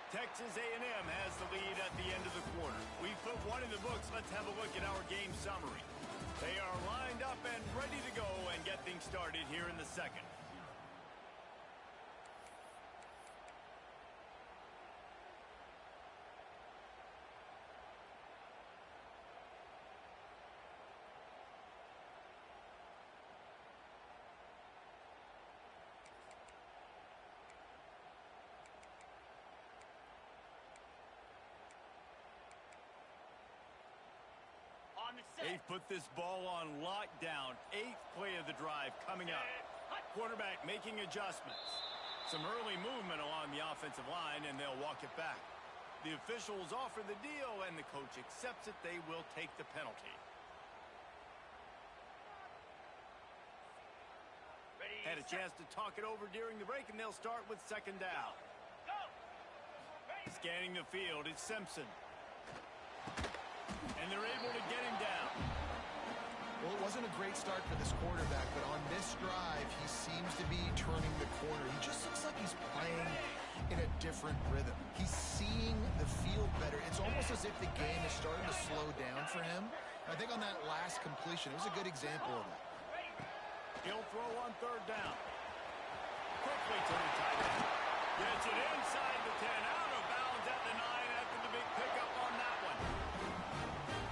Texas A&M has the lead at the end of the quarter. We've put one in the books. Let's have a look at our game summary. They are lined up and ready to go and get things started here in the second. They've put this ball on lockdown. 8th play of the drive coming up. Quarterback making adjustments. Some early movement along the offensive line, and they'll walk it back. The officials offer the deal, and the coach accepts it. They will take the penalty. Had a chance to talk it over during the break, and they'll start with 2nd down. Scanning the field, it's Simpson. And they're able to get him down. Well, it wasn't a great start for this quarterback, but on this drive, he seems to be turning the corner. He just looks like he's playing in a different rhythm. He's seeing the field better. It's almost as if the game is starting to slow down for him. I think on that last completion, it was a good example of that. He'll throw on 3rd down. Quickly to the tight end. Gets it inside the 10, out of bounds at the 9 after the big pickup on that one.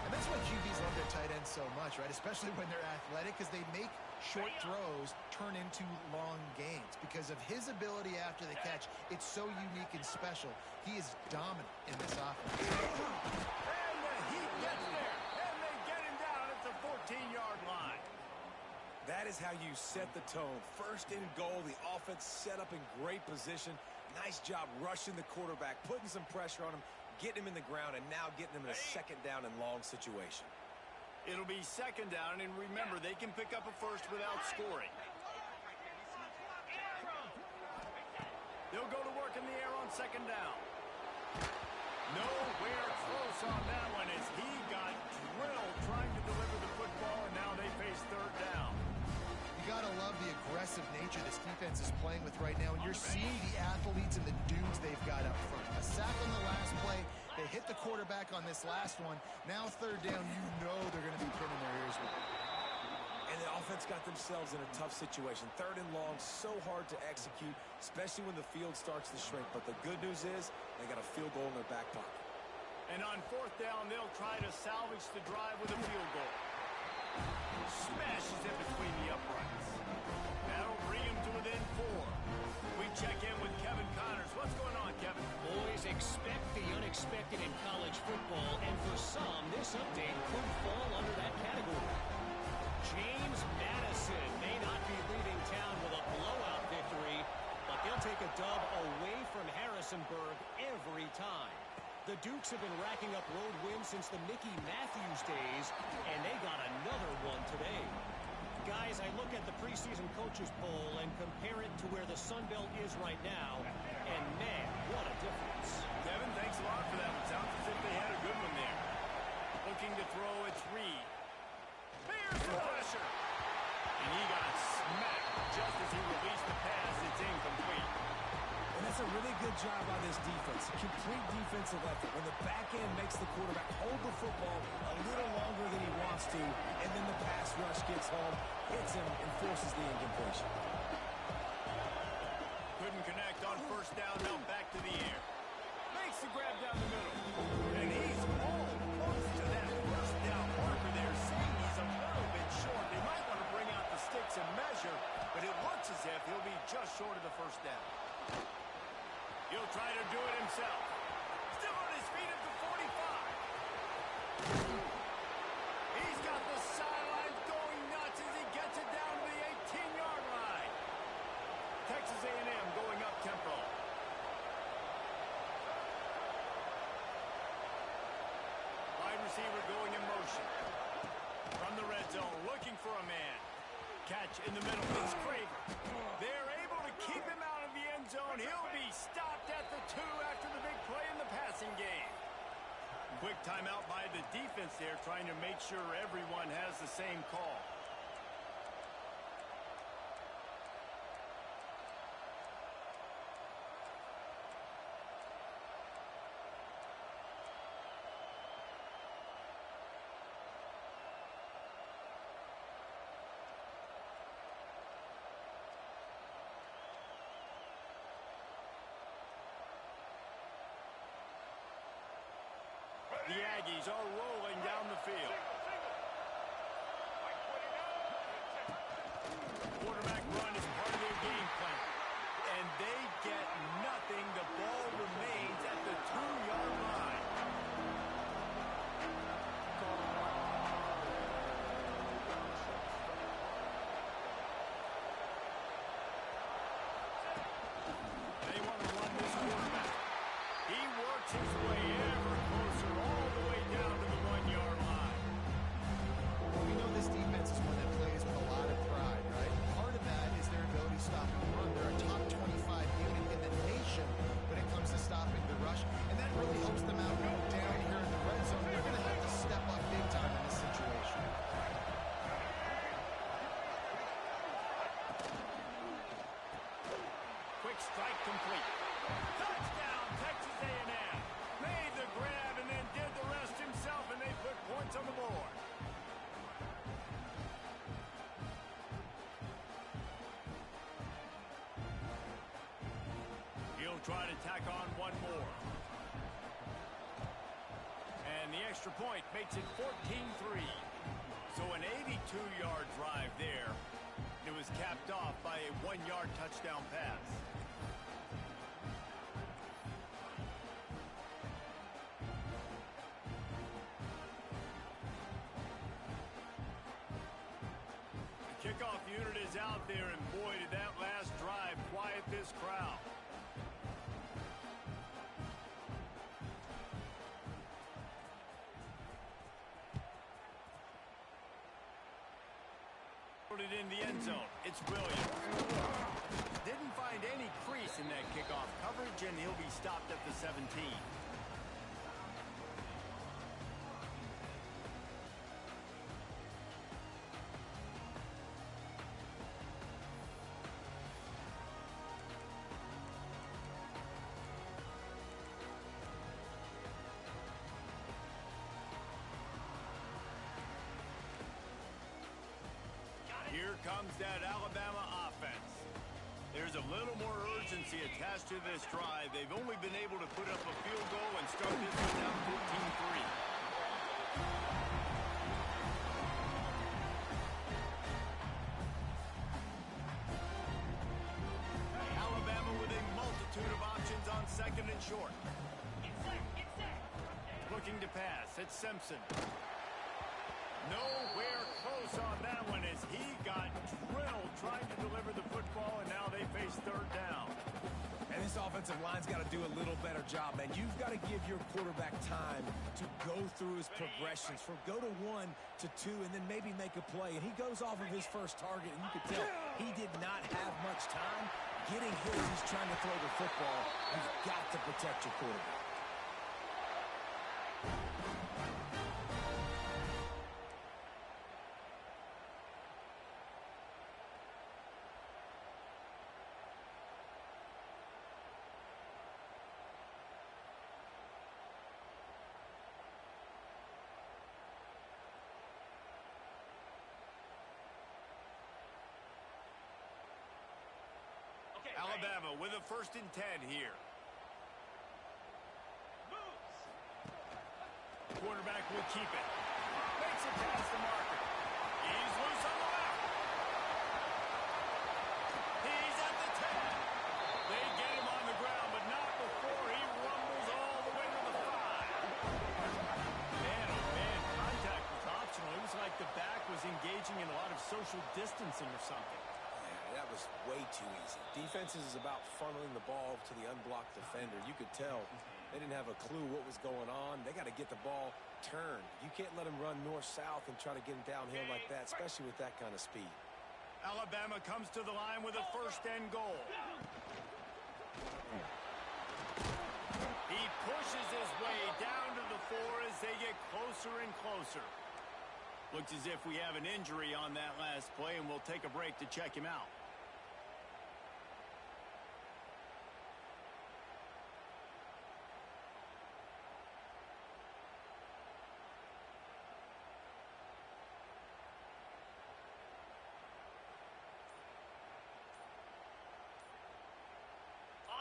And that's why QBs love their tight ends so much, right? Especially when they're athletic, because they make short throws turn into long gains. Because of his ability after the catch, it's so unique and special. He is dominant in this offense. And the Heat gets there, and they get him down at the 14-yard line. That is how you set the tone. 1st and goal, the offense set up in great position. Nice job rushing the quarterback, putting some pressure on him, getting him in the ground, and now getting him in a 2nd down and long situation. It'll be 2nd down, and remember, they can pick up a first without scoring. They'll go to work in the air on 2nd down. Nowhere close on that one as he got drilled trying to deliver the football, and now they face 3rd down. You got to love the aggressive nature this defense is playing with right now, and you're seeing the athletes and the dudes they've got up front. A sack on the last play. They hit the quarterback on this last one. Now 3rd down, you know they're going to be pinning their ears with it. And the offense got themselves in a tough situation. 3rd and long, so hard to execute, especially when the field starts to shrink. But the good news is they got a field goal in their back pocket. And on 4th down, they'll try to salvage the drive with a field goal. Smashes in between the uprights. That'll bring him to within 4. We check in with Kevin Connors. What's going on, Kevin? Boys, expect the unexpected in college college football, and for some, this update could fall under that category. James Madison may not be leaving town with a blowout victory, but they'll take a dub away from Harrisonburg every time. The Dukes have been racking up road wins since the Mickey Matthews days, and they got another one today. Guys, I look at the preseason coaches poll and compare it to where the Sun Belt is right now, and man, what a difference. Devin, thanks a lot for that. It sounds as if they had a good one there. Looking to throw, it's Reed. Here's the pressure. And he got smacked just as he released the pass. It's incomplete. And that's a really good job by this defense. Complete defensive effort. When the back end makes the quarterback hold the football a little longer than he wants to, and then the pass rush gets home, hits him, and forces the incompletion. Couldn't connect on first down. Now back to the air. Makes the grab down the middle. And he's almost to that first down marker there. Seeing he's a little bit short. They might want to bring out the sticks and measure, but it looks as if he'll be just short of the first down. He'll try to do it himself. Still on his feet at the 45. He's got the sidelines going nuts as he gets it down to the 18-yard line. Texas A&M going up tempo. Wide receiver going in motion. From the red zone, looking for a man. Catch in the middle. It's Craver. They're able to keep him out of the end zone. He'll be stopped at the 2 after the big play in the passing game. Quick timeout by the defense there, trying to make sure everyone has the same call. The Aggies are rolling down the field. Quarterback run is part of their game plan. And they get nothing. The ball remains at the 2-yard line. They want to run this quarterback. He works his way ever closer all the way down to the 1-yard line. We know this defense is one that plays with a lot of pride, right? Part of that is their ability to stop and run. They're a top 25 unit in the nation when it comes to stopping the rush, and that really helps them out down here in the red zone. They're going to have to step up big time in this situation. Quick strike complete. Touchdown, Texas A&M. Made the grab and then did the rest himself, and they put points on the board. He'll try to tack on one more. And the extra point makes it 14-3. So an 82-yard drive there. It was capped off by a 1-yard touchdown pass. The kickoff unit is out there, and boy, did that last drive quiet this crowd. It in the end zone. It's Williams. Didn't find any crease in that kickoff coverage, and he'll be stopped at the 17. Here comes that Alabama offense. There's a little more urgency attached to this drive. They've only been able to put up a field goal and start this one down 14-3. Alabama with a multitude of options on second and short. looking to pass. It's Simpson. Nowhere close on that one as he got drilled trying to deliver the football, and now they face third down. And this offensive line's got to do a little better job, man. You've got to give your quarterback time to go through his progressions, from go to 1 to 2, and then maybe make a play. And he goes off of his first target, and you can tell he did not have much time getting his. He's trying to throw the football. You've got to protect your quarterback. Alabama with a 1st and 10 here. Quarterback will keep it. Makes it past the marker. He's loose on the left. He's at the 10. They get him on the ground, but not before he rumbles all the way to the 5. Man, oh man, contact was optional. It was like the back was engaging in a lot of social distancing or something. That was way too easy. Defenses is about funneling the ball to the unblocked defender. You could tell they didn't have a clue what was going on. They got to get the ball turned. You can't let him run north-south and try to get him downhill like that, especially with that kind of speed. Alabama comes to the line with a 1st and goal. He pushes his way down to the 4 as they get closer and closer. Looks as if we have an injury on that last play, and we'll take a break to check him out.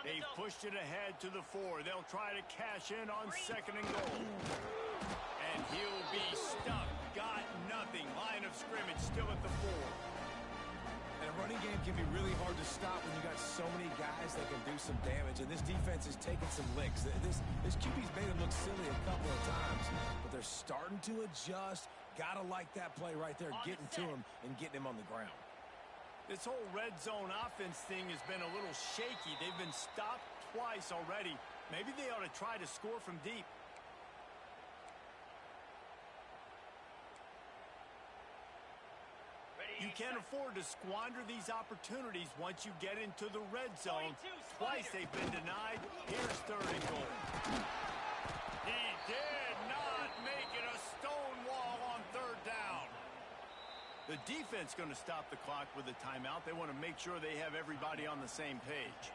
They've pushed it ahead to the 4. They'll try to cash in on 2nd and goal. And he'll be stuck. Got nothing. Line of scrimmage still at the 4. And a running game can be really hard to stop when you got so many guys that can do some damage. And this defense is taking some licks. This QB's made him look silly a couple of times, but they're starting to adjust. Gotta like that play right there, getting to him and getting him on the ground. This whole red zone offense thing has been a little shaky. They've been stopped twice already. Maybe they ought to try to score from deep. You can't afford to squander these opportunities once you get into the red zone. Twice they've been denied. Here's 3rd and goal. He did not make it a stone wall on 3rd down. The defense going to stop the clock with a timeout. They want to make sure they have everybody on the same page.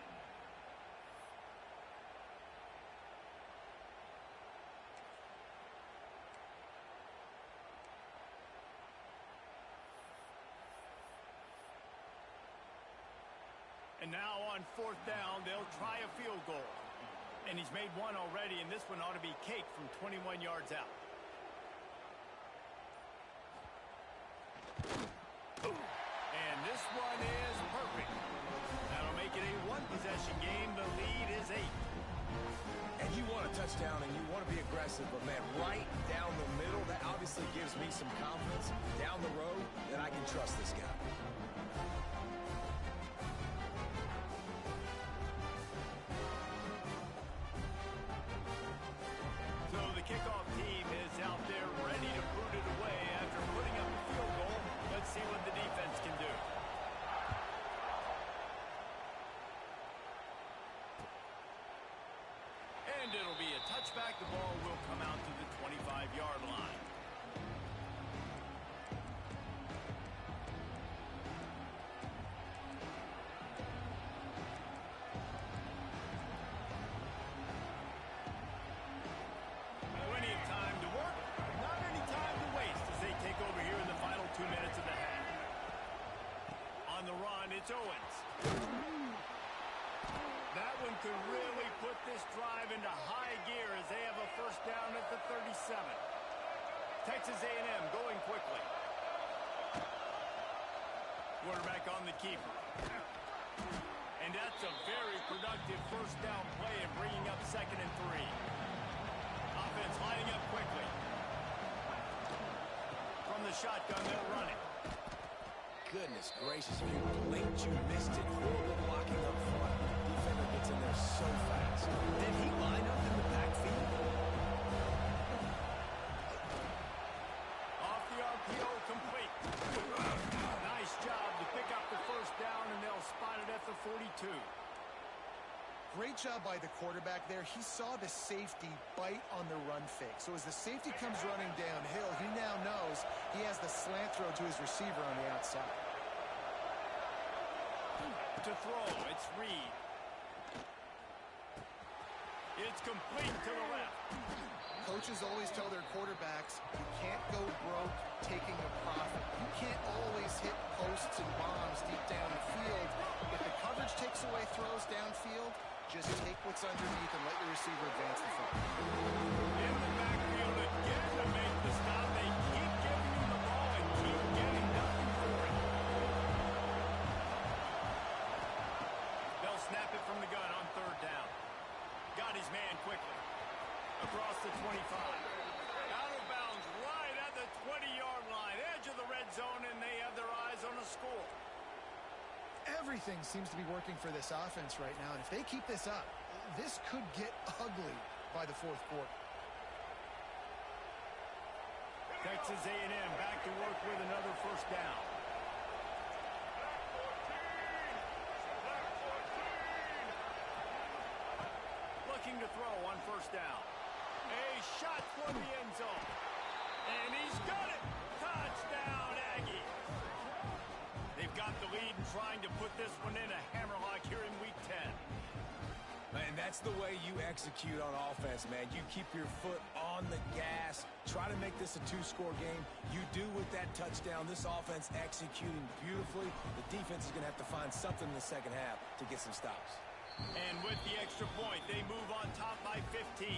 And now on 4th down, they'll try a field goal. And he's made one already, and this one ought to be cake from 21 yards out. And this one is perfect. That'll make it a 1-possession game. The lead is 8. And you want a touchdown and you want to be aggressive, but man, right down the middle, that obviously gives me some confidence down the road that I can trust this guy. So the kickoff team is out there ready to boot it away after putting up a field goal. Let's see what the defense can do. And it'll be a touchback. The ball will come out to the 25-yard line. Plenty of time to work. Not any time to waste as they take over here in the final 2 minutes of the half. On the run, it's Owens. That one could really put this drive into high gear as they have a 1st down at the 37. Texas A&M going quickly. Quarterback on the keeper. And that's a very productive 1st down play and bringing up 2nd and 3. Offense defense lining up quickly. From the shotgun, they'll run it. Goodness gracious, if you blinked, you missed it. Horrible blocking up front. Defender gets in there so fast. Did he line up in the backfield? Off the RPO, complete. Nice job to pick up the first down, and they'll spot it at the 42. Great job by the quarterback there. He saw the safety bite on the run fake. So as the safety comes running downhill, he now knows he has the slant throw to his receiver on the outside. To throw, it's Reed. It's complete to the left. Coaches always tell their quarterbacks, you can't go broke taking a profit. You can't always hit posts and bombs deep down the field. If the coverage takes away throws downfield, just take what's underneath and let your receiver advance the foot. In the backfield again to make the stop. They keep giving him the ball and keep getting nothing for it. They'll snap it from the gun on third down. Got his man quickly. Across the 25. Out of bounds right at the 20-yard line. Edge of the red zone, and they have their eyes on a score. Everything seems to be working for this offense right now, and if they keep this up, this could get ugly by the fourth quarter. Texas A&M back to work with another first down. Looking to throw on first down. A shot for the end zone. And he's got it. Touchdown, Aggie. They've got the lead and trying to put this one in a hammerlock here in week 10. And that's the way you execute on offense, man. You keep your foot on the gas. Try to make this a two-score game. You do with that touchdown. This offense executing beautifully. The defense is going to have to find something in the second half to get some stops. And with the extra point, they move on top by 15.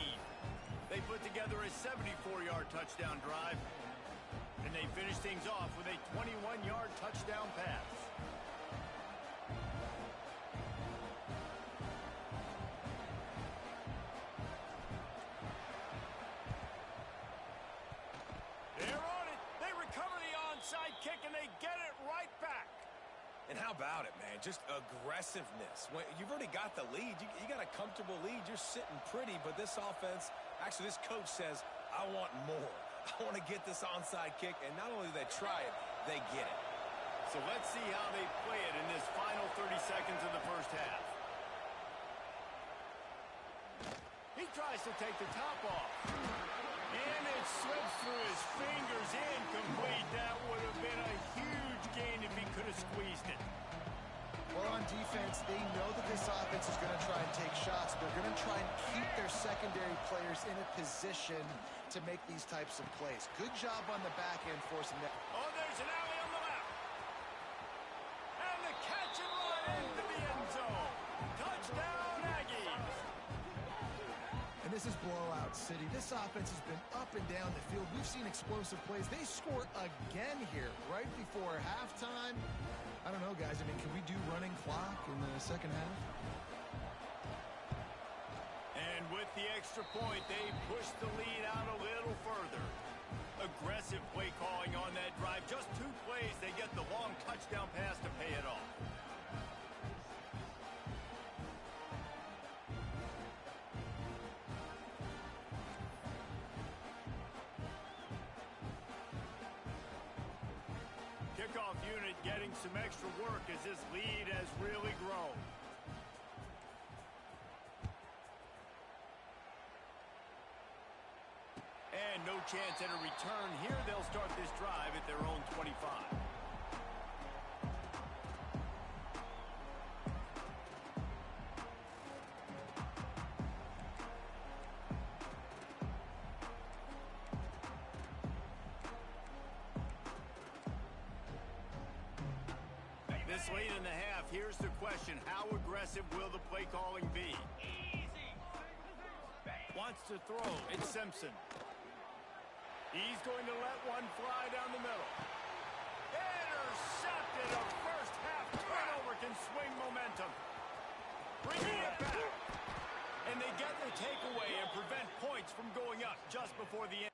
They put together a 74-yard touchdown drive. And they finish things off with a 21-yard touchdown pass. They're on it. They recover the onside kick, and they get it right back. And how about it, man? Just aggressiveness. You've already got the lead. You got a comfortable lead. You're sitting pretty, but this offense, actually this coach says, I want more. I want to get this onside kick, and not only do they try it, they get it. So let's see how they play it in this final 30 seconds of the first half. He tries to take the top off. And it slips through his fingers, incomplete. That would have been a huge gain if he could have squeezed it. Well, on defense, they know that this offense is going to try and take shots. They're going to try and keep their secondary players in a position to make these types of plays. Good job on the back end forcing that. Oh, there's an alley on the left. And the catch and run into the end zone. Touchdown, Aggies. And this is blowout city. This offense has been up and down the field. We've seen explosive plays. They score again here right before halftime. I don't know, guys. I mean, can we do running clock in the second half? And with the extra point, they push the lead out a little further. Aggressive play calling on that drive. Just 2 plays, they get the long touchdown pass to pay it off. Kickoff unit getting some extra work as this lead has really grown. And no chance at a return here. They'll start this drive at their own 25. This late in the half, here's the question. How aggressive will the play calling be? Wants to throw. It's Simpson. He's going to let one fly down the middle. Intercepted. A first half turnover can swing momentum. Bringing it back. And they get the takeaway and prevent points from going up just before the end.